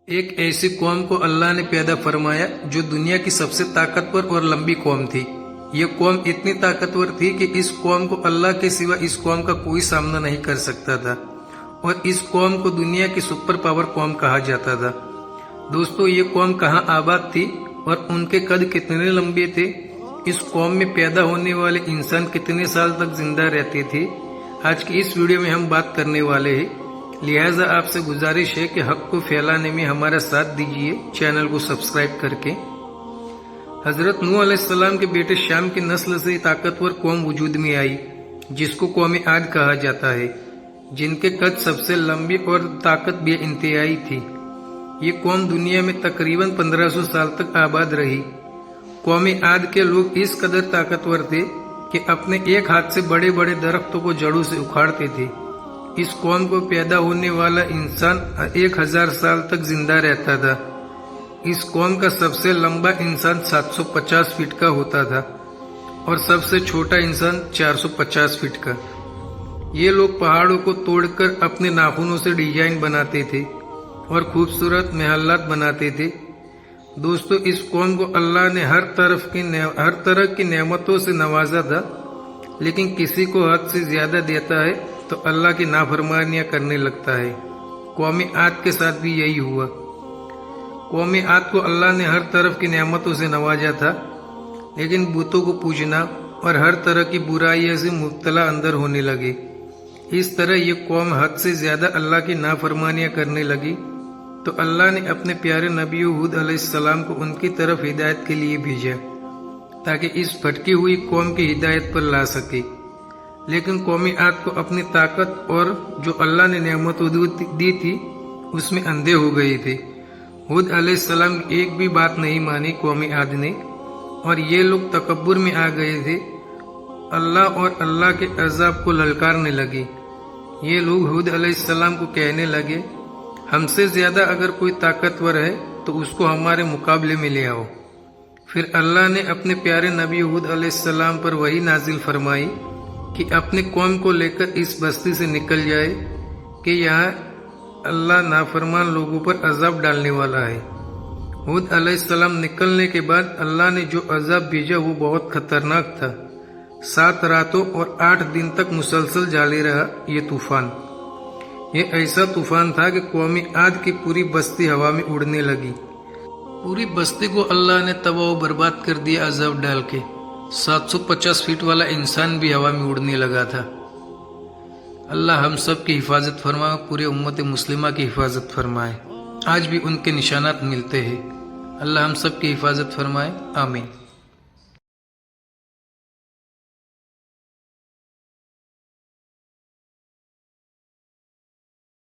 ایک ایسی قوم کو اللہ نے پیدا فرمایا جو دنیا کی سب سے طاقتور اور لمبی قوم تھی۔ یہ قوم اتنی طاقتور تھی کہ اس قوم کو اللہ کے سوا اس قوم کا کوئی سامنا نہیں کر سکتا تھا، اور اس قوم کو دنیا کی سپر پاور قوم کہا جاتا تھا۔ دوستو، یہ قوم کہاں آباد تھی اور ان کے قد کتنے لمبے تھے؟ اس قوم میں پیدا ہونے والے انسان کتنے سال تک زندہ رہتے تھے؟ آج کی اس ویڈیو میں ہم بات کرنے والے ہیں، لہٰذا آپ سے گزارش ہے کہ حق کو پھیلانے میں ہمارا ساتھ دیجیے، چینل کو سبسکرائب کر کے۔ حضرت نوح علیہ السلام کے بیٹے شام کی نسل سے طاقتور قوم وجود میں آئی جس کو قوم عاد کہا جاتا ہے، جن کے قد سب سے لمبی اور طاقت بے انتہائی تھی۔ یہ قوم دنیا میں تقریباً 1500 سال تک آباد رہی۔ قوم عاد کے لوگ اس قدر طاقتور تھے کہ اپنے ایک ہاتھ سے بڑے بڑے درختوں کو جڑوں سے اکھاڑتے تھے۔ اس قوم کو پیدا ہونے والا انسان 1000 سال تک زندہ رہتا تھا۔ اس قوم کا سب سے لمبا انسان 750 فٹ کا ہوتا تھا اور سب سے چھوٹا انسان 450 فٹ کا۔ یہ لوگ پہاڑوں کو توڑ کر اپنے ناخنوں سے ڈیزائن بناتے تھے اور خوبصورت محلات بناتے تھے۔ دوستو، اس قوم کو اللہ نے ہر طرح کی نعمتوں سے نوازا تھا، لیکن کسی کو حد سے زیادہ دیتا ہے تو اللہ کی نافرمانیاں کرنے لگتا ہے۔ قوم عاد کے ساتھ بھی یہی ہوا۔ قوم عاد کو اللہ نے ہر طرف کی نعمتوں سے نوازا تھا، لیکن بتوں کو پوجنا اور ہر طرح کی برائیوں سے مبتلا اندر ہونے لگے۔ اس طرح یہ قوم حد سے زیادہ اللہ کی نافرمانیاں کرنے لگی تو اللہ نے اپنے پیارے نبی ہود علیہ السلام کو ان کی طرف ہدایت کے لیے بھیجا تاکہ اس بھٹکی ہوئی قوم کی ہدایت پر لا سکے۔ لیکن قوم عاد کو اپنی طاقت اور جو اللہ نے نعمت دی تھی اس میں اندھے ہو گئے تھے۔ ہود علیہ السلام کی ایک بھی بات نہیں مانی قوم عاد نے، اور یہ لوگ تکبر میں آ گئے تھے، اللہ اور اللہ کے عذاب کو للکارنے لگے۔ یہ لوگ ہود علیہ السلام کو کہنے لگے، ہم سے زیادہ اگر کوئی طاقتور ہے تو اس کو ہمارے مقابلے میں لے آؤ۔ پھر اللہ نے اپنے پیارے نبی ہود علیہ السلام پر وحی نازل فرمائی کہ اپنی قوم کو لے کر اس بستی سے نکل جائے کہ یہاں اللہ نافرمان لوگوں پر عذاب ڈالنے والا ہے۔ ہود علیہ السلام نکلنے کے بعد اللہ نے جو عذاب بھیجا وہ بہت خطرناک تھا۔ 7 راتوں اور 8 دن تک مسلسل جاری رہا یہ طوفان۔ یہ ایسا طوفان تھا کہ قوم عاد کی پوری بستی ہوا میں اڑنے لگی۔ پوری بستی کو اللہ نے تباہ و برباد کر دیا عذاب ڈال کے۔ 750 فٹ والا انسان بھی ہوا میں اڑنے لگا تھا۔ اللہ ہم سب کی حفاظت فرمائے، پورے امت مسلمہ کی حفاظت فرمائے۔ آج بھی ان کے نشانات ملتے ہیں۔ اللہ ہم سب کی حفاظت فرمائے، آمین۔